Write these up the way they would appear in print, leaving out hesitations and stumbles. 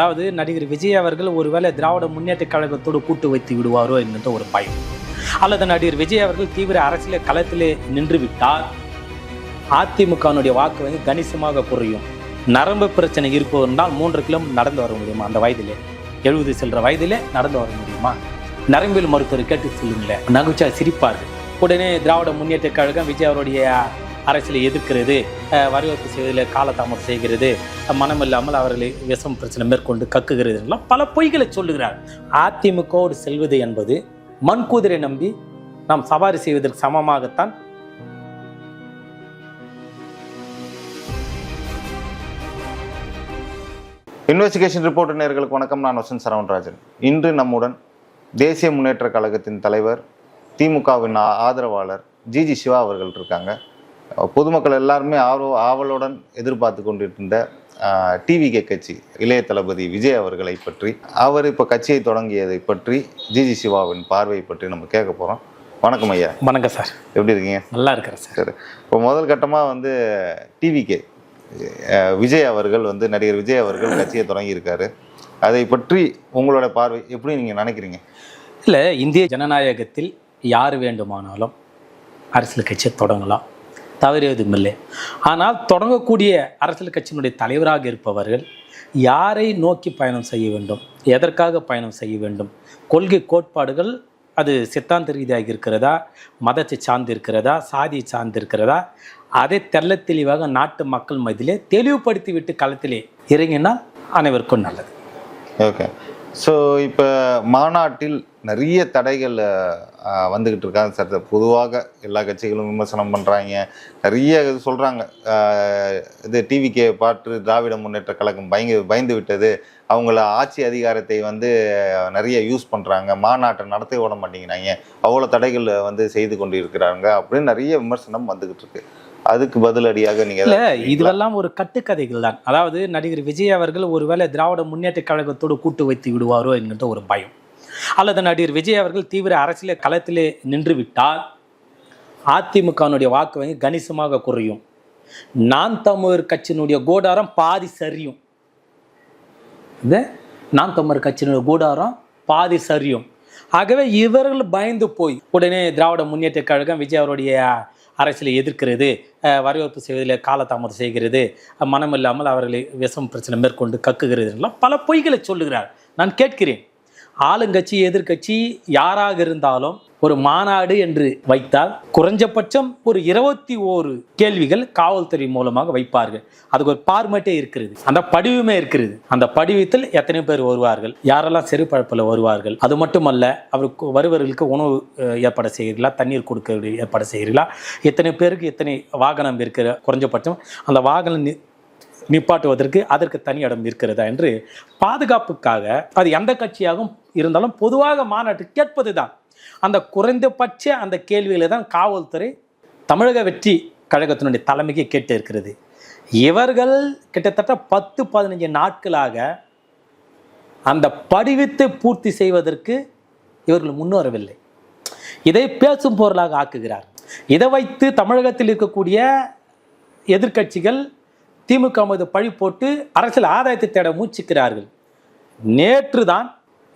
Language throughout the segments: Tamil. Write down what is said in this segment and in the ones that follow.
அதாவது நடிகர் விஜய் அவர்கள் ஒருவேளை திராவிட முன்னேற்ற கழகத்தோடு கூட்டு வைத்து விடுவாரோ என்கின்ற ஒரு பயம், அல்லது நடிகர் விஜய் அவர்கள் தீவிர அரசியல் களத்திலே நின்று விட்டால் அதிமுகனுடைய வாக்கு வந்து கணிசமாக குறையும். நரம்பு பிரச்சனை இருப்பவர்னால் 3 கிலோமீட்டர் நடந்து வர முடியுமா? அந்த வயதிலே 70 செல்ற வயதிலே நடந்து வர முடியுமா? நரம்பியல் மருத்துவர் கேட்டு சொல்லுங்களேன், நகைச்சா சிரிப்பார்கள். உடனே திராவிட முன்னேற்ற கழகம் விஜய் அவருடைய அரசியலை எதிர்க்கிறது, வரவேற்பு செய்வதில் காலதாமதம் செய்கிறது, மனம் இல்லாமல் அவர்களை விஷம் பிரச்சனை மேற்கொண்டு கக்குகிறது எல்லாம் பல பொய்களை சொல்லுகிறார். அதிமுகவோடு செல்வது என்பது மண்குதிரை நம்பி நாம் சவாரி செய்வதற்கு சமமாகத்தான். இன்வெஸ்டிகேஷன் ரிப்போர்ட் நேயர்களுக்கு வணக்கம். நான் வசந்த் சரவணராஜன். இன்று நம்முடன் தேசிய முன்னேற்ற கழகத்தின் தலைவர், திமுகவின் ஆதரவாளர் ஜிஜி சிவா அவர்கள் இருக்காங்க. பொதுமக்கள் எல்லாருமே ஆவலுடன் எதிர்பார்த்து கொண்டிருந்த டிவிகே கட்சி இளைய தளபதி விஜய் அவர்களை பற்றி, அவர் இப்போ கட்சியை தொடங்கியதை பற்றி, ஜிஜி சிவாவின் பார்வை பற்றி நம்ம கேட்க போகிறோம். வணக்கம் ஐயா. வணக்கம் சார், எப்படி இருக்கீங்க? நல்லா இருக்கிறேன் சார். சரி, இப்போ முதல் கட்டமாக வந்து டிவிகே விஜய் அவர்கள் வந்து நடிகர் விஜய் அவர்கள் கட்சியை தொடங்கியிருக்காரு. அதை பற்றி உங்களோட பார்வை எப்படி நீங்கள் நினைக்கிறீங்க? இல்லை, இந்திய ஜனநாயகத்தில் யார் வேண்டுமானாலும் அரசியல் கட்சியை தொடங்கலாம், தவறியதும் இல்லை. ஆனால் தொடங்கக்கூடிய அரசியல் கட்சியினுடைய தலைவராக இருப்பவர்கள் யாரை நோக்கி பயணம் செய்ய வேண்டும், எதற்காக பயணம் செய்ய வேண்டும், கொள்கை கோட்பாடுகள் அது சித்தாந்த ரீதியாக இருக்கிறதா, மதத்தை சார்ந்து இருக்கிறதா, சாதியை சார்ந்து இருக்கிறதா, அதை தெள்ள தெளிவாக நாட்டு மக்கள் மத்தியிலே தெளிவுபடுத்தி விட்டு களத்திலே இறங்கினால் அனைவருக்கும் நல்லது. ஓகே. ஸோ இப்போ மாநாட்டில் நிறைய தடைகள் வந்துக்கிட்டு இருக்காங்க சார். பொதுவாக எல்லா கட்சிகளும் விமர்சனம் பண்ணுறாங்க, நிறைய இது சொல்கிறாங்க. இது டிவிகே பார்த்து திராவிட முன்னேற்ற கழகம் பயந்து விட்டது, அவங்கள ஆட்சி அதிகாரத்தை வந்து நிறைய யூஸ் பண்ணுறாங்க, மாநாட்டை நடத்த விட மாட்டேங்கிறாங்க, அவ்வளோ தடைகள் வந்து செய்து கொண்டு இருக்கிறாங்க அப்படின்னு நிறைய விமர்சனம் வந்துக்கிட்டு இருக்கு. அதுக்கு பதிலடியாக நீங்கள் இதெல்லாம் ஒரு கட்டுக்கதைகள் தான். அதாவது நடிகர் விஜய் அவர்கள் ஒருவேளை திராவிட முன்னேற்ற கழகத்தோடு கூட்டு வைத்து விடுவாரோ என்கின்ற ஒரு பயம், அல்லது நடிகர் விஜய் அவர்கள் தீவிர அரசியல் களத்திலே நின்று விட்டால் அதிமுகனுடைய வாக்கு வங்கி கணிசமாக குறையும். நான் தமிழர் கட்சியினுடைய கூடாரம் பாதி சரியும். நான் தமிழர் கட்சியினுடைய கூடாரம் பாதி சரியும். ஆகவே இவர்கள் பயந்து போய் உடனே திராவிட முன்னேற்ற கழகம் விஜய் அவருடைய அரசியலை எதிர்க்கிறது, வரவேற்பு செய்வதில் காலதாமதம் செய்கிறது, மனம் இல்லாமல் அவர்களை விஷம் பிரச்சனை மேற்கொண்டு கக்குகிறது எல்லாம் பல பொய்களை சொல்லுகிறார். நான் கேட்கிறேன், ஆளுங்கட்சி எதிர்கட்சி யாராக இருந்தாலும் ஒரு மாநாடு என்று வைத்தால் குறைஞ்சபட்சம் ஒரு 21 கேள்விகள் காவல்துறை மூலமாக வைப்பார்கள். அதுக்கு ஒரு பார்மேட்டே இருக்கிறது, அந்த படிவுமே இருக்கிறது. அந்த படிவத்தில் எத்தனை பேர் வருவார்கள், யாரெல்லாம் செருப்பழப்பில் வருவார்கள், அது மட்டுமல்ல அவருக்கு வருவர்களுக்கு உணவு ஏற்பாடு செய்கிறீர்களா, தண்ணீர் கொடுக்க ஏற்பாடு செய்கிறீர்களா, எத்தனை பேருக்கு எத்தனை வாகனம் இருக்கிற, குறைஞ்சபட்சம் அந்த வாகனம் நிப்பாட்டுவதற்கு அதற்கு தனி இடம் இருக்கிறதா என்று பாதுகாப்புக்காக அது எந்த கட்சியாகவும் இருந்தாலும் பொதுவாக மாநாட்டு கேட்பது தான். அந்த குறைந்தபட்ச அந்த கேள்விகளை தான் காவல்துறை தமிழக வெற்றி கழகத்தினுடைய தலைமைக்கு கேட்டு இருக்கிறது. இவர்கள் கிட்டத்தட்ட 10-15 நாட்களாக அந்த படிவத்தை பூர்த்தி செய்வதற்கு இவர்கள் முன்வரவில்லை. இதை பேசும் பொருளாக ஆக்குகிறார். இதை வைத்து தமிழகத்தில் இருக்கக்கூடிய எதிர்க்கட்சிகள் திமுக மீது பழி போட்டு அரசியல் ஆதாயத்தை தேட முயற்சிக்கிறார்கள். நேற்று தான்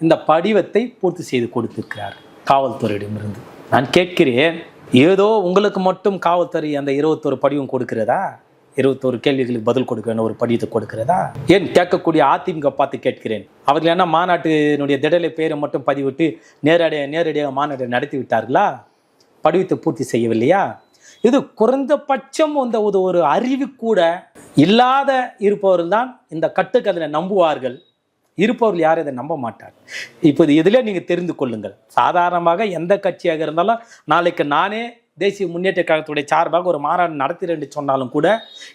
இந்த படிவத்தை பூர்த்தி செய்து கொடுத்திருக்கிறார் காவல்துறையிடமிருந்து. நான் கேட்கிறேன், ஏதோ உங்களுக்கு மட்டும் காவல்துறை அந்த 21 படிவம் கொடுக்கிறதா, 21 கேள்விகளுக்கு பதில் கொடுக்க வேண்டிய ஒரு படிவத்தை கொடுக்கிறதா? ஏன் கேட்கக்கூடிய அதிமுக பார்த்து கேட்கிறேன், அவர்கள் என்ன மாநாட்டினுடைய திடலை பெயரை மட்டும் பதிவிட்டு நேரடியாக மாநாட்டை நடத்தி விட்டார்களா? படிவத்தை பூர்த்தி செய்யவில்லையா? இது குறைந்தபட்சம் ஒரு அறிவு கூட இல்லாத இருப்பவர்கள் தான் இந்த கட்டுக்கதை நம்புவார்கள். இருப்பவர்கள் யாரும் இதை நம்ப மாட்டார். இப்போது இதில் நீங்கள் தெரிந்து கொள்ளுங்கள், சாதாரணமாக எந்த கட்சியாக இருந்தாலும் நாளைக்கு நானே தேசிய முன்னேற்ற கழகத்துடைய சார்பாக ஒரு மாநாடு நடத்துகிறேன் என்று சொன்னாலும் கூட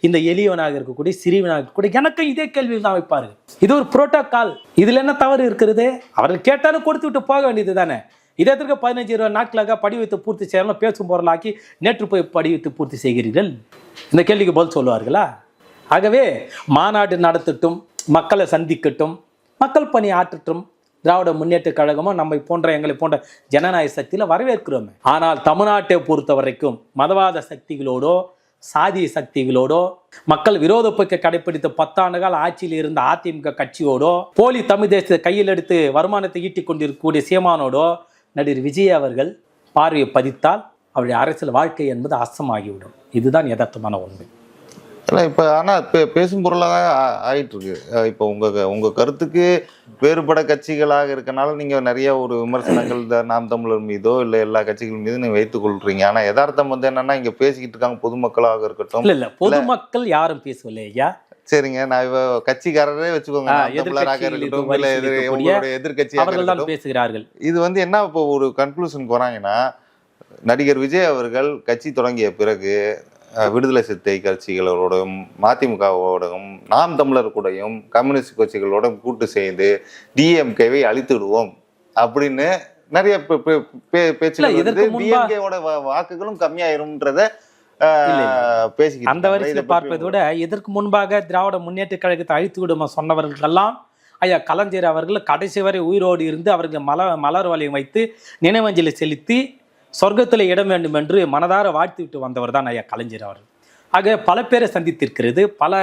இந்த எளியவனாக இருக்கக்கூடிய சிறியவனாக இருக்கக்கூடிய எனக்கு இதே கேள்வியில் தான் வைப்பார்கள். இது ஒரு புரோட்டோகால். இதில் என்ன தவறு இருக்கிறது? அவர்கள் கேட்டாலும் கொடுத்து விட்டு போக வேண்டியது தானே. இதற்கு 15-20 நாட்களாக படிவத்தை பூர்த்தி செய்யலாம் பேசும் பொருளாக்கி நேற்று போய் படிவத்தை பூர்த்தி செய்கிறீர்கள், இந்த கேள்விக்கு பதில் சொல்லுவார்களா? ஆகவே மாநாடு நடத்தட்டும், மக்களை சந்திக்கட்டும், மக்கள் பணி ஆற்றட்டும். திராவிட முன்னேற்ற கழகமும் நம்மை போன்ற எங்களை போன்ற ஜனநாயக சக்தியில் வரவேற்கிறோமே. ஆனால் தமிழ்நாட்டை பொறுத்த வரைக்கும் மதவாத சக்திகளோடோ சாதிய சக்திகளோடோ மக்கள் விரோத போக்கை கடைப்பிடித்து 10 ஆண்டுகால ஆட்சியில் இருந்த அதிமுக கட்சியோடோ போலி தமிழ் தேசத்தை கையில் எடுத்து வருமானத்தை ஈட்டிக் கொண்டிருக்கக்கூடிய சீமானோடோ நடிகர் விஜய் அவர்கள் பார்வையை பதித்தால் அவருடைய அரசியல் வாழ்க்கை என்பது அசமாகிவிடும். இதுதான் யதார்த்தமான உண்மை. இல்லை இப்போ ஆனால் இப்போ பேசும் பொருளாக தான் ஆயிட்டு இருக்கு. இப்போ உங்கள் கருத்துக்கு வேறுபட கட்சிகளாக இருக்கனால நீங்கள் நிறைய ஒரு விமர்சனங்கள் நாம் தமிழர் மீதோ இல்லை எல்லா கட்சிகள் மீதும் நீங்கள் வைத்துக் கொள்றீங்க. ஆனால் யதார்த்தம் வந்து என்னன்னா இங்கே பேசிக்கிட்டு இருக்காங்க பொதுமக்களாக இருக்கட்டும். இல்லை பொதுமக்கள் யாரும் பேசவில்லை ஐயா. சரிங்க, நான் இவ கட்சிக்காரரே வச்சுக்கோங்க, இருக்கட்டும் இல்லை எதிர்கட்சியாக பேசுகிறார்கள். இது வந்து என்ன இப்போ ஒரு கன்க்ளூஷனுக்கு வராங்கன்னா, நடிகர் விஜய் அவர்கள் கட்சி தொடங்கிய பிறகு விடுதலை சிறுத்தை கட்சிகளோடும் மதிமுகவோடும் நாம் தமிழர் கூடயும் கம்யூனிஸ்ட் கட்சிகளோடும் கூட்டு சேர்ந்து டிஎம்கேவை அழித்துடுவோம் அப்படின்னு நிறைய பேச்சுக்கள், வாக்குகளும் கம்மியாயிரும்ன்றத பேசிக்கிட்டு அந்த வரிசையில் பார்ப்பதை விட இதற்கு முன்பாக திராவிட முன்னேற்ற கழகத்தை அழித்து விடுமா சொன்னவர்களெல்லாம் ஐயா கலைஞர் அவர்கள் கடைசி வரை உயிரோடு இருந்து அவர்கள் மலர் வளையம் வைத்து நினைவஞ்சலி செலுத்தி சொர்க்கத்தில் இடம் வேண்டும் என்று மனதார வாழ்த்துவிட்டு வந்தவர் தான் ஐயா கலைஞர் அவர்கள். ஆக பல பேரை சந்தித்திருக்கிறது, பல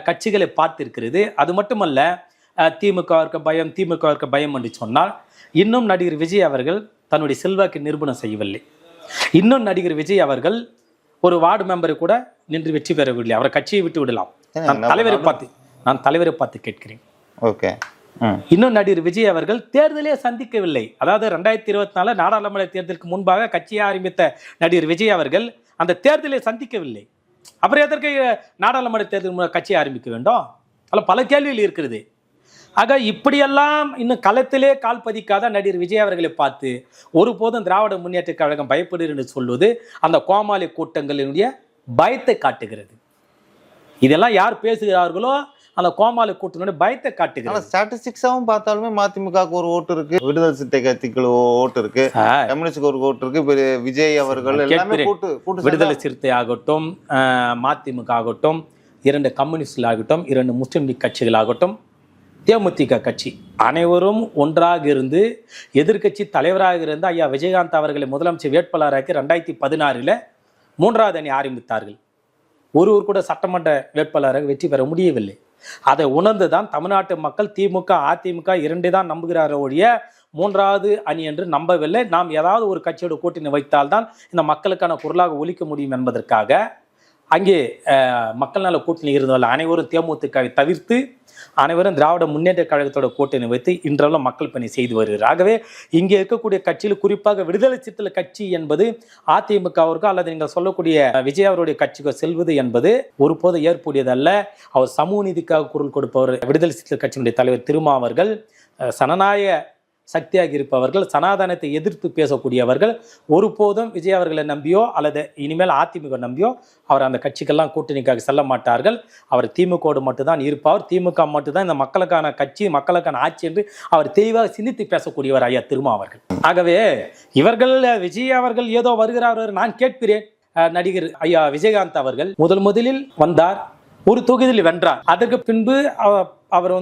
கட்சிகளை பார்த்திருக்கிறது. அது மட்டுமல்ல, திமுகவிற்கு பயம் திமுகவிற்கு பயம் என்று சொன்னால் இன்னும் நடிகர் விஜய் அவர்கள் தன்னுடைய செல்வாக்கு நிரூபணம் செய்யவில்லை. இன்னும் நடிகர் விஜய் அவர்கள் ஒரு வார்டு மெம்பரை கூட நின்று வெற்றி பெறவில்லை. அவரை கட்சியை விட்டு விடலாம். நான் தலைவரை பார்த்து கேட்கிறேன். ஓகே, இன்னும் நடிகர் விஜய் அவர்கள் தேர்தலே சந்திக்கவில்லை. அதாவது 2024 நாடாளுமன்ற தேர்தலுக்கு முன்பாக கட்சியை ஆரம்பித்த நடிகர் விஜய் அவர்கள் அந்த தேர்தலை சந்திக்கவில்லை. அப்புறம் எதற்கு நாடாளுமன்ற தேர்தல் கட்சியை ஆரம்பிக்க வேண்டும்? அதில் பல கேள்விகள் இருக்கிறது. ஆக இப்படியெல்லாம் இன்னும் களத்திலே கால் பதிக்காத நடிகர் விஜய் அவர்களை பார்த்து ஒருபோதும் திராவிட முன்னேற்ற கழகம் பயப்படுகிறது என்று சொல்வது அந்த கோமாளி கூட்டங்களினுடைய பயத்தை காட்டுகிறது. இதெல்லாம் யார் பேசுகிறார்களோ அந்த கோமாளி கூட்டத்தினுடைய பயத்தை காட்டுகிறது. ஸ்டாட்டிஸ்டிக்ஸாவும் பார்த்தாலுமே மதிமுக ஒரு ஓட்டு இருக்கு, விடுதலை சிறுத்தை கட்சிக்கு ஓட்டு இருக்கு, கம்யூனிஸ்டுக்கு ஒரு ஓட்டு இருக்கு, விஜய் அவர்கள் எல்லாமே விடுதலை சிறுத்தை ஆகட்டும், மதிமுக ஆகட்டும், 2 கம்யூனிஸ்டுகள் ஆகட்டும், 2 முஸ்லிம் லீக் கட்சிகள் ஆகட்டும், தேமுதிக கட்சி அனைவரும் ஒன்றாக இருந்து எதிர்கட்சி தலைவராக இருந்து ஐயா விஜயகாந்த் அவர்களை முதலமைச்சர் வேட்பாளராக்கி 2016 3வது அணி ஆரம்பித்தார்கள். ஒருவர் கூட சட்டமன்ற வேட்பாளராக வெற்றி பெற முடியவில்லை. அதை உணர்ந்துதான் தமிழ்நாட்டு மக்கள் திமுக அதிமுக 2 தான் நம்புகிறார்கள் ஒழிய 3வது அணி என்று நம்பவில்லை. நாம் ஏதாவது ஒரு கட்சியோட கூட்டணி வைத்தால்தான் இந்த மக்களுக்கான குரலாக ஒலிக்க முடியும் என்பதற்காக அங்கே மக்கள் நல கூட்டணி இருந்தவர்கள் அனைவரும் தேமுதிகவை தவிர்த்து அனைவரும் திராவிட முன்னேற்ற கழகத்தோட கூட்டணி வைத்து இன்றளவும் மக்கள் பணி செய்து வருகிறார். ஆகவே இங்கே இருக்கக்கூடிய கட்சியில் குறிப்பாக விடுதலை சிறுத்தைகள் கட்சி என்பது அதிமுகவிற்கோ அல்லது நீங்கள் சொல்லக்கூடிய விஜய் அவருடைய கட்சிக்கோ செல்வது என்பது ஒருபோதும் ஏற்புடையதல்ல. அவர் சமூக நீதிக்காக குரல் கொடுப்பவர் விடுதலை சிறுத்தைகள் கட்சியினுடைய தலைவர் திருமாவர்கள், சனநாயக சக்தியாக இருப்பவர்கள், சனாதனத்தை எதிர்த்து பேசக்கூடியவர்கள். ஒருபோதும் விஜய் அவர்களை நம்பியோ அல்லது இனிமேல் அதிமுக நம்பியோ அவர் அந்த கட்சிக்கெல்லாம் கூட்டணிக்காக செல்ல மாட்டார்கள். அவர் திமுகவோடு மட்டும்தான் இருப்பார். திமுக மட்டும்தான் இந்த மக்களுக்கான கட்சி, மக்களுக்கான ஆட்சி என்று அவர் தெளிவாக சிந்தித்து பேசக்கூடியவர் ஐயா திருமாவர்கள். ஆகவே இவர்கள் விஜய் அவர்கள் ஏதோ வருகிறார். நான் கேட்கிறேன், நடிகர் ஐயா விஜயகாந்த் அவர்கள் முதலில் வந்தார், ஒரு தொகுதியில் வென்றார். அதற்கு பின்பு அவர்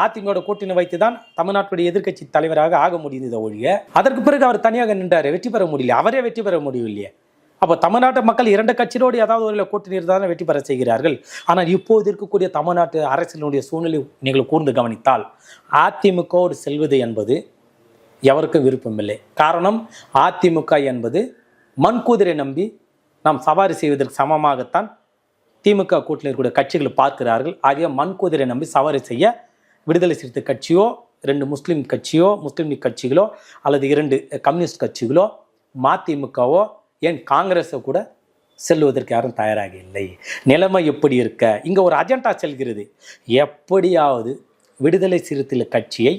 அதிமுக கூட்டணி வைத்துதான் தமிழ்நாட்டுடைய எதிர்க்கட்சி தலைவராக ஆக முடிந்தது ஒழிய அதற்கு பிறகு அவர் தனியாக நின்றார், வெற்றி பெற முடியல. அவரே வெற்றி பெற முடியவில்லையே. அப்போ தமிழ்நாட்டு மக்கள் 2 கட்சியோடு ஏதாவது ஒரு கூட்டணி இருந்தாலும் வெற்றி பெற செய்கிறார்கள். ஆனால் இப்போது இருக்கக்கூடிய தமிழ்நாட்டு அரசியலுடைய சூழ்நிலை நீங்கள் கூர்ந்து கவனித்தால் அதிமுகவோடு செல்வது என்பது எவருக்கும் விருப்பமில்லை. காரணம், அதிமுக என்பது மண்குதிரை நம்பி நாம் சவாரி செய்வதற்கு சமமாகத்தான் திமுக கூட்டணியில் இருக்கக்கூடிய கட்சிகளை பார்க்கிறார்கள். ஆகிய மண்குதிரை நம்பி சவாரி செய்ய விடுதலை சிறுத்தை கட்சியோ, 2 முஸ்லீம் கட்சியோ, முஸ்லீம் லீக் கட்சிகளோ அல்லது 2 கம்யூனிஸ்ட் கட்சிகளோ, மதிமுகவோ, ஏன் காங்கிரஸோ கூட செல்வதற்கு யாரும் தயாராக இல்லை. நிலைமை எப்படி இருக்க இங்கே ஒரு அஜெண்டா செல்கிறது. எப்படியாவது விடுதலை சிறுத்தைகள் கட்சியை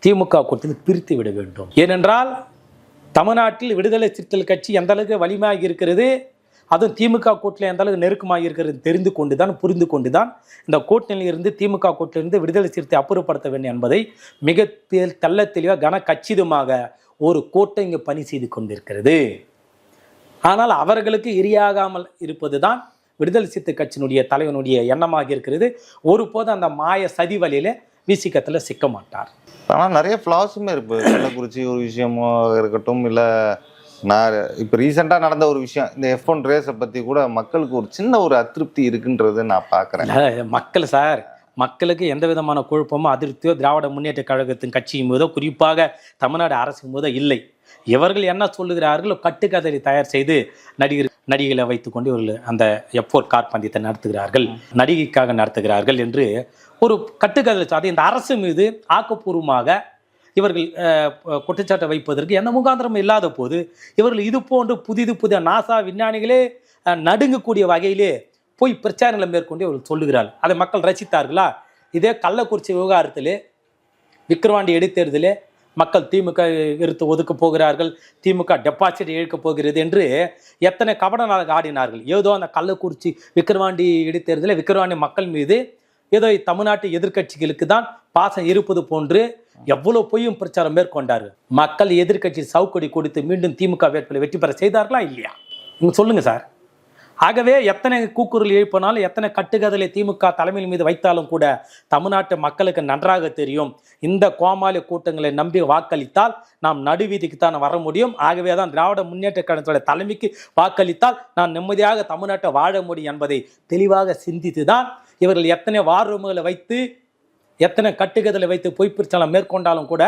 திமுக கூட்டத்தில் பிரித்து விட வேண்டும். ஏனென்றால் தமிழ்நாட்டில் விடுதலை சிறுத்தைகள் கட்சி எந்த அளவுக்கு வலிமையாக இருக்கிறது, அதுவும் திமுக கூட்டணியில் எந்த அளவுக்கு நெருக்கமாக இருக்கிறது தெரிந்து கொண்டுதான், புரிந்து கொண்டுதான் இந்த கூட்டணியிலிருந்து திமுக கூட்டணியிலிருந்து விடுதலை சிறுத்தை அப்புறப்படுத்த வேண்டும் என்பதை மிக தெள்ள தெளிவாக கன கச்சிதமாக ஒரு கூட்டம் இங்கே பணி செய்து கொண்டிருக்கிறது. ஆனால் அவர்களுக்கு இரியாகாமல் இருப்பது தான் விடுதலை சிறுத்தை கட்சியினுடைய தலைவனுடைய எண்ணமாக இருக்கிறது. ஒருபோது அந்த மாய சதி வழியில விசிகத்தில் சிக்க மாட்டார். ஆனால் நிறைய ஃப்ளாஸுமே இருக்குது. கள்ளக்குறிச்சி ஒரு விஷயமாக இருக்கட்டும், இல்லை நான் இப்போ ரீசெண்டாக நடந்த ஒரு விஷயம், இந்த F1 ரேஸை பற்றி கூட மக்களுக்கு ஒரு சின்ன ஒரு அதிருப்தி இருக்குன்றது நான் பார்க்குறேன். மக்கள் சார், மக்களுக்கு எந்த விதமான குழப்பமோ அதிருப்தியோ திராவிட முன்னேற்ற கழகத்தின் கட்சியின் போதோ, குறிப்பாக தமிழ்நாடு அரசின் போதோ இல்லை. இவர்கள் என்ன சொல்லுகிறார்கள், கட்டுக்கதை தயார் செய்து நடிகளை வைத்துக்கொண்டு இவர்கள் அந்த F4 கார் பந்தயத்தை நடத்துகிறார்கள், நடிகைக்காக நடத்துகிறார்கள் என்று ஒரு கட்டுக்கதை. அதை இந்த அரசு மீது ஆக்கப்பூர்வமாக இவர்கள் குற்றச்சாட்டை வைப்பதற்கு எந்த முகாந்திரமும் இல்லாத போது இவர்கள் இது போன்று புதிய நாசா விஞ்ஞானிகளே நடுங்கக்கூடிய வகையிலே போய் பிரச்சாரங்களை மேற்கொண்டு இவர்கள் சொல்லுகிறார்கள். அதை மக்கள் ரசித்தார்களா? இதே கள்ளக்குறிச்சி விவகாரத்திலே, விக்கிரவாண்டி இடைத்தேர்தலே மக்கள் திமுக எடுத்து ஒதுக்க போகிறார்கள், திமுக டெபாசிட் இழக்கப் போகிறது என்று எத்தனை கபடனாக ஆடினார்கள். ஏதோ அந்த கள்ளக்குறிச்சி விக்கிரவாண்டி இடைத்தேர்தலில் விக்கிரவாண்டி மக்கள் மீது ஏதோ தமிழ்நாட்டு எதிர்கட்சிகளுக்கு தான் பாசம் இருப்பது போன்று எவ்வளவு பொய்யும் பிரச்சாரம் மேற்கொண்டார்கள். மக்கள் எதிர்கட்சி சவுக்கடி கொடுத்து மீண்டும் திமுக வேட்பாளரை வெற்றி பெற செய்தார்களா இல்லையா? நீங்க சொல்லுங்க சார். ஆகவே எத்தனை கூக்குரல் எழுப்பினாலும், எத்தனை கட்டுக்கதலை திமுக தலைமையின் மீது வைத்தாலும் கூட தமிழ்நாட்டு மக்களுக்கு நன்றாக தெரியும், இந்த கோமாளி கூட்டங்களை நம்பி வாக்களித்தால் நாம் நடுவீதிக்கு தான் வர முடியும். ஆகவே தான் திராவிட முன்னேற்ற கழகத்தோட தலைமைக்கு வாக்களித்தால் நான் நிம்மதியாக தமிழ்நாட்டை வாழ முடியும் என்பதை தெளிவாக சிந்தித்து தான் இவர்கள் எத்தனை வார் ரூம்களை வைத்து, எத்தனை கட்டுக்கதலை வைத்து பொய் பிரச்சாரம் மேற்கொண்டாலும் கூட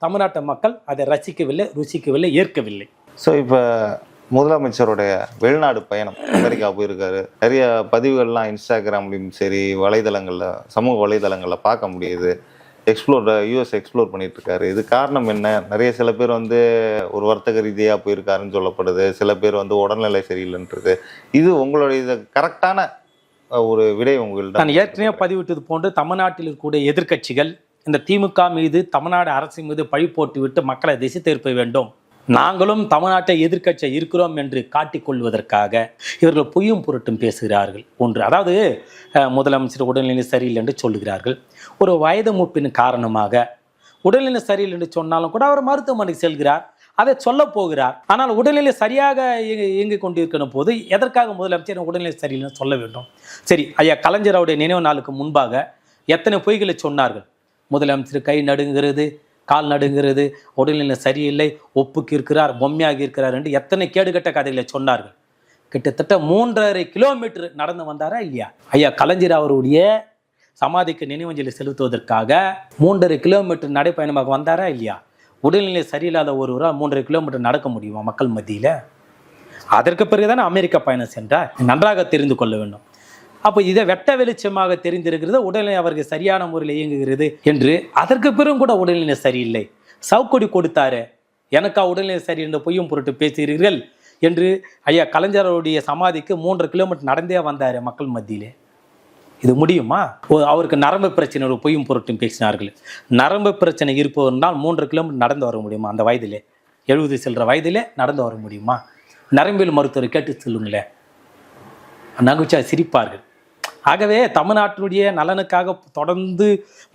தமிழ்நாட்டு மக்கள் அதை ரசிக்கவில்லை, ருசிக்கவில்லை, ஏற்கவில்லை. ஸோ இப்போ முதலமைச்சருடைய வெளிநாடு பயணம், அமெரிக்கா போயிருக்காரு. நிறைய பதிவுகள்லாம் இன்ஸ்டாகிராம்லையும் சரி, வலைதளங்களில், சமூக வலைதளங்களில் பார்க்க முடியுது. யூஎஸ் எக்ஸ்ப்ளோர் பண்ணிட்டு இருக்காரு. இது காரணம் என்ன? சில பேர் வந்து ஒரு வர்த்தக ரீதியாக போயிருக்காருன்னு சொல்லப்படுது, சில பேர் வந்து உடல்நிலை சரியில்லைன்றது. இது உங்களுடைய இது கரெக்டான ஒரு விடை உங்கள்கிட்ட? நான் ஏற்கனவே பதிவிட்டது போன்று தமிழ்நாட்டில் இருக்கக்கூடிய எதிர்க்கட்சிகள் இந்த திமுக மீது, தமிழ்நாடு அரசு மீது பழி போட்டு விட்டு மக்களை திசை திருப்ப வேண்டும், நாங்களும் தமிழ்நாட்டை எதிர்க்கட்சியை இருக்கிறோம் என்று காட்டிக்கொள்வதற்காக இவர்கள் பொய்யும் பொருட்டும் பேசுகிறார்கள். ஒன்று, அதாவது முதலமைச்சர் உடல்நிலை சரியில்லை என்று சொல்லுகிறார்கள். ஒரு வயது மூப்பின் காரணமாக உடல்நிலை சரியில்லை என்று சொன்னாலும் கூட அவர் மருத்துவமனைக்கு செல்கிறார், அதை சொல்ல போகிறார். ஆனால் உடல்நிலை சரியாக இயங்கிக் கொண்டிருக்கிற போது எதற்காக முதலமைச்சர் உடல்நிலை சரியில்லைன்னு சொல்ல வேண்டும்? சரி, ஐயா கலைஞர் அவருடைய நினைவு நாளுக்கு முன்பாக எத்தனை பொய்களை சொன்னார்கள். முதலமைச்சர் கை நடுங்கிறது, கால் நடுங்கிறது, உடல்நிலை சரியில்லை, ஒப்புக்கு இருக்கிறார், பொம்மையாக இருக்கிறார் என்று எத்தனை கேடுகட்ட கதைகளை சொன்னார்கள். கிட்டத்தட்ட 3.5 கிலோமீட்டர் நடந்து வந்தாரா இல்லையா? ஐயா கலைஞர் அவருடைய சமாதிக்கு நினைவஞ்சலி செலுத்துவதற்காக 3.5 கிலோமீட்டர் நடைப்பயணமாக வந்தாரா இல்லையா? உடல்நிலை சரியில்லாத ஒருவரால் 3.5 கிலோமீட்டர் நடக்க முடியுமா மக்கள் மத்தியில்? அதற்கு பிறகுதானே அமெரிக்கா பயணம் சென்றார். நன்றாக தெரிந்து கொள்ள வேண்டும். அப்போ இதை வெட்ட வெளிச்சமாக தெரிந்திருக்கிறது, உடல்நிலை அவருக்கு சரியான முறையில் இயங்குகிறது என்று. அதற்கு பிறகும் கூட உடல்நிலை சரியில்லை, சவுக்கொடி கொடுத்தாரு, எனக்கா உடல்நிலை சரி என்று பொய்யும் பொருட்டு பேசுகிறீர்கள் என்று ஐயா கலைஞருடைய சமாதிக்கு 3.5 கிலோமீட்டர் நடந்தே வந்தார் மக்கள் மத்தியிலே. இது முடியுமா? அவருக்கு நரம்பு பிரச்சனை ஒரு பொய்யும் பொருட்டும் பேசினார்கள். நரம்பு பிரச்சனை இருப்பவர்னால் 3.5 கிலோமீட்டர் நடந்து வர முடியுமா? அந்த வயதிலே, 70 செல்ற வயதிலே நடந்து வர முடியுமா? நரம்பியல் மருத்துவரை கேட்டு சொல்லுங்களேன், நகைச்சா சிரிப்பார்கள். ஆகவே தமிழ்நாட்டினுடைய நலனுக்காக தொடர்ந்து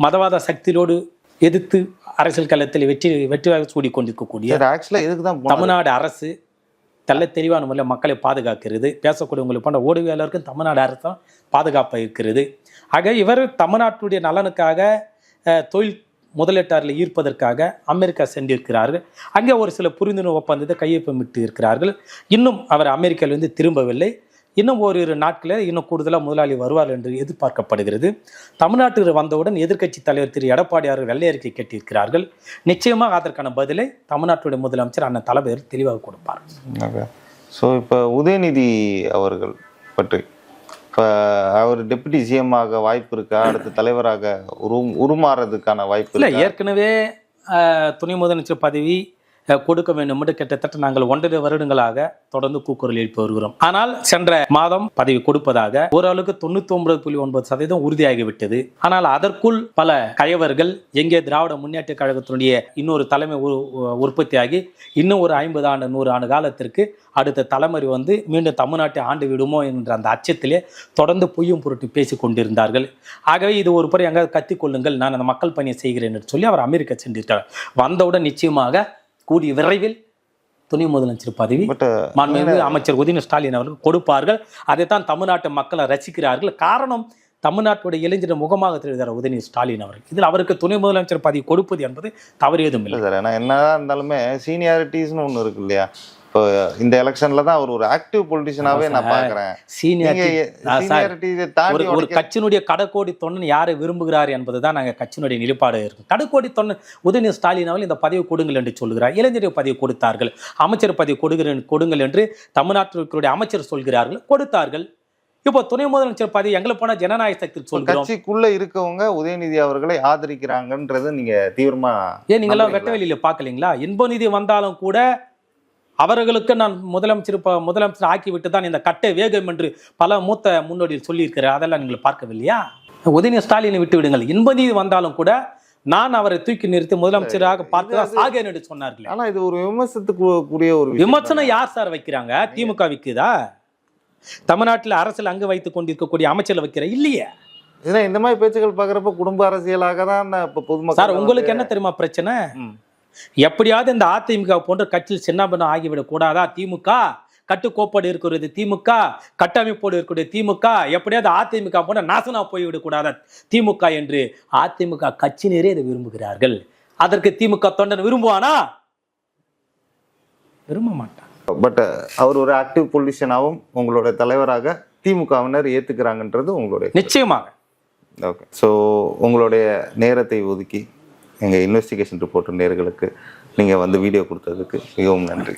மதவாத சக்தியோடு எதிர்த்து அரசியல் களத்தில் வெற்றியாக சூடிக்கொண்டிருக்கக்கூடிய தமிழ்நாடு அரசு தெல்ல தெளிவான முறையில் மக்களை பாதுகாக்கிறது. பேசக்கூடியவங்களுக்கு போன்ற ஊடகவியலாளருக்கும் தமிழ்நாடு அரசு தான் பாதுகாப்பாக இருக்கிறது. ஆக இவர் தமிழ்நாட்டுடைய நலனுக்காக தொழில் முதலீட்டாளர்களை ஈர்ப்பதற்காக அமெரிக்கா சென்றிருக்கிறார்கள். அங்கே ஒரு சில புரிந்துணர்வு ஒப்பந்தத்தை கையொப்பமிட்டு இருக்கிறார்கள். இன்னும் அவர் அமெரிக்காவிலிருந்து திரும்பவில்லை. இன்னும் ஓரிரு நாட்களில் இன்னும் கூடுதலாக முதலாளி வருவார் என்று எதிர்பார்க்கப்படுகிறது. தமிழ்நாட்டில் வந்தவுடன் எதிர்க்கட்சி தலைவர் திரு எடப்பாடி அவர்கள் வெள்ளை அறிக்கை கேட்டிருக்கிறார்கள். நிச்சயமாக அதற்கான பதிலை தமிழ்நாட்டுடைய முதலமைச்சர் அண்ணன் தளபதி தெளிவாக கொடுப்பார். ஸோ இப்போ உதயநிதி அவர்கள் பற்றி, இப்போ அவர் டெப்யூட்டி சிஎம் ஆக வாய்ப்பு இருக்கா? அடுத்த தலைவராக உருமாறதுக்கான வாய்ப்பு இல்லை? ஏற்கனவே துணை முதலமைச்சர் பதவி கொடுக்க வேண்டும் என்று கிட்டத்தட்ட நாங்கள் 1.5 வருடங்களாக தொடர்ந்து கூக்குரல் எழுப்பி வருகிறோம். ஆனால் சென்ற மாதம் பதவி கொடுப்பதாக ஓரளவுக்கு 99.9% உறுதியாகிவிட்டது. ஆனால் அதற்குள் பல கயவர்கள் எங்கே திராவிட முன்னேற்ற கழகத்தினுடைய இன்னொரு தலைமை உற்பத்தியாகி இன்னும் ஒரு 50 ஆண்டு 100 ஆண்டு காலத்திற்கு அடுத்த தலைமுறை வந்து மீண்டும் தமிழ்நாட்டை ஆண்டு விடுமோ என்ற அந்த அச்சத்திலே தொடர்ந்து பொய்யும் பொருட்டு பேசி கொண்டிருந்தார்கள். ஆகவே இது ஒரு முறை எங்காவது கத்திக்கொள்ளுங்கள், நான் அந்த மக்கள் பணியை செய்கிறேன் என்று சொல்லி அவர் அமெரிக்கா சென்றிருக்கிறார். வந்தவுடன் நிச்சயமாக கூடிய விரைவில் துணை முதலமைச்சர் பதவி மாண்புமிகு அமைச்சர் உதயநிதி ஸ்டாலின் அவர்கள் கொடுப்பார்கள். அதைத்தான் தமிழ்நாட்டு மக்களை ரசிக்கிறார்கள். காரணம், தமிழ்நாட்டுடைய இளைஞர் முகமாக தெரிவித்தார் உதயநிதி ஸ்டாலின் அவர்கள். இதில் அவருக்கு துணை முதலமைச்சர் பதவி கொடுப்பது என்பது தவறு ஏதும் இல்லை சார். ஏன்னா என்னதான் இருந்தாலுமே சீனியாரிட்டிஸ்னு ஒன்று இருக்கு இல்லையா? இப்போ இந்த எலெக்ஷன்ல தான் அவர் ஒரு ஆக்டிவ் பொலிட்டிஷியனாவே நான் பாக்குறேன். ஒரு கட்சியினுடைய கடைக்கோடி தொண்டன் யாரை விரும்புகிறார் என்பதுதான் நாங்கள் கட்சியினுடைய நிலைப்பாடு இருக்கும். கடைக்கோடி தொண்டன் உதயநிதி ஸ்டாலின் அவர்கள் இந்த பதவி கொடுங்கள் என்று சொல்கிறார். இளைஞர் பதவி கொடுத்தார்கள், அமைச்சர் பதவி கொடுங்கள் என்று தமிழ்நாட்டிற்குரிய அமைச்சர் சொல்கிறார்கள், கொடுத்தார்கள். இப்போ துணை முதலமைச்சர் பதவி எங்களை போன ஜனநாயக சக்தி சொல்கிறோம். கட்சிக்குள்ள இருக்கவங்க உதயநிதி அவர்களை ஆதரிக்கிறாங்கன்றது நீங்க தீவிரமா நீங்க எல்லாம் வெட்ட வெளியில பாக்கலீங்களா? இன்ப நிதி வந்தாலும் கூட அவர்களுக்கு நான் முதலமைச்சர் ஆக்கிவிட்டு தான் இந்த கட்டை வேகம் என்று பல மூத்த முன்னோடியில் சொல்லியிருக்கிறார். அதெல்லாம் நீங்கள் பார்க்கவில்லையா? உதயநிதி ஸ்டாலினை விட்டு விடுங்கள், இன்ப நிதி வந்தாலும் கூட நான் அவரை தூக்கி நிறுத்தி முதலமைச்சராக பார்த்து சாகேன் என்று சொன்னார்கள். ஆனா இது ஒரு விமர்சனத்துக்குரிய ஒரு விமர்சனம் யார் சார் வைக்கிறாங்க? திமுக வைக்குதா? தமிழ்நாட்டில் அரசியல் அங்கு வைத்துக் கொண்டிருக்கக்கூடிய அமைச்சர் வைக்கிற இல்லையே. இந்த மாதிரி பேச்சுக்கள் பாக்குறப்ப குடும்ப அரசியலாக தான் பொதுமக்கள். சார் உங்களுக்கு என்ன தெரியுமா பிரச்சனை? எப்படியாவது இந்த அதிமுக போன்ற கட்சியில் சின்னபின்னம் ஆகிவிடக் கூடாதா? திமுக கட்டுக்கோப்போடு இருக்கிறது, திமுக கட்டமைப்போடு இருக்கிறது, திமுக எப்படியாவது அதிமுக போன்ற நாசனா போய்விடக் கூடாதா திமுக என்று அதிமுக கட்சியினரே இதை விரும்புகிறார்கள். அதற்கு திமுக தொண்டன் விரும்புவானா? விரும்ப மாட்டான். பட் அவர் ஒரு ஆக்டிவ் பொலிட்டிஷியனாகவும் உங்களோட தலைவராக திமுகவினர் ஏத்துக்கிறாங்கன்றது உங்களுடைய நிச்சயமாக. ஓகே. ஸோ உங்களுடைய நேரத்தை ஒதுக்கி எங்கள் இன்வெஸ்டிகேஷன் ரிப்போர்ட் நேயர்களுக்கு நீங்கள் வந்து வீடியோ கொடுத்ததுக்கு மிகவும் நன்றி.